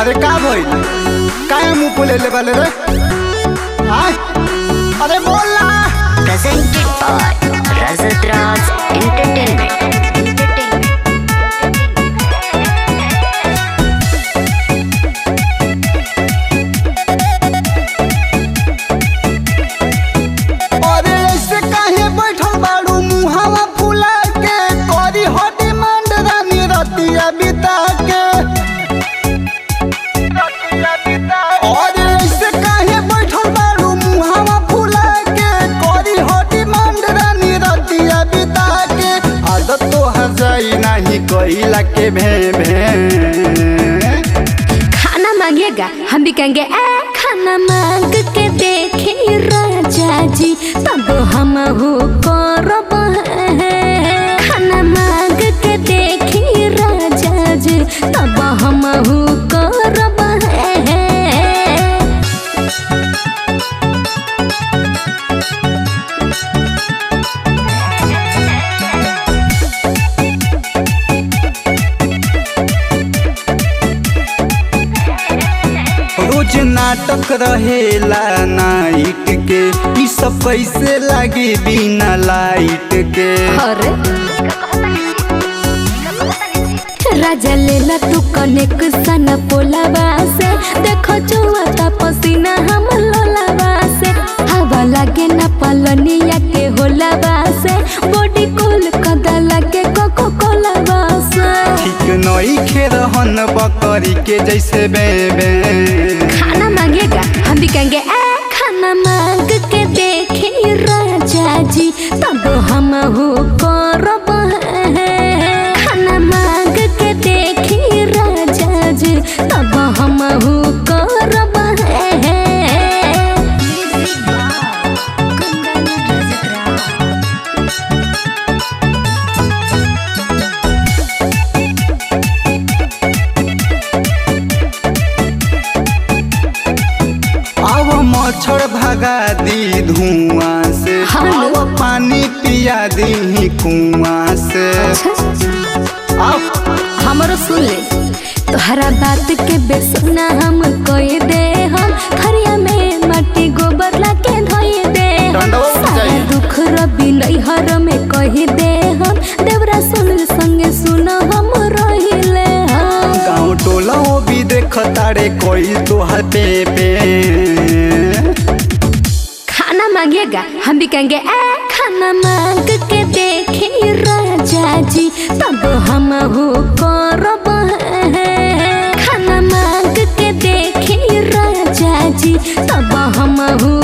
अरे का भइल काहे मुंह फुले ले वाले रे हाय अरे बोल ना। Presented by Rajat Raj Entertainment. अरे ऐसे काहे बैठल बाड़ू मुहावा फुला के करी हो डिमांड रानी रतिया बिता के। अरे ऐसे काहे बैठल बाड़ू मुहावा फुला के करी हो डिमांड रानी रतिया बिता के। आदत तो हजाई नहीं कइला के भे खाना मांगेगा हम भी कहेंगे खाना मांग के देखे राजा जी तब हम हो करब खाना मांग के देखे राजा जी तब हम हो करब रोज नाटक रहेला नाइट के ई सब कैसे लागे बिना लाइट के। अरे राजा लेला तू कनेक्शन पोलावा से देखो चुआता पसीना हम लोलावा से हवा लागे ना पलनिया के होलावा से बॉडी कूल कदा लागे कोको कोलावा से ठीक नई खेरहन बकरी के जैसे बे खाना मांगेगा हम भी कहेंगे खाना मांग के देखे राजा जी तब हम हो करब खाना मांग के देखे राजा जी तब हम हो करब अब मच्छर भगा दी धुआं से हेलो। अब पानी पिया दी कुआं से। अब हमारो सुन ले तोहरा बात के बेसुना हम कोई दे हम खरिया में माटी गोबर लाके धोई दे डंडवा सारा बजाइए। दुख रबी नैहर में कही दे हम देवरा सुन संगे सुन हम रहिले हम गाँव टोला वो भी देख तारे कोई तोहर पे खाना मांगेगा हम भी कहेंगे खाना मांग के देखे राजा जी तब हम हो करब खाना मांग के देखे राजा जी तब हम हो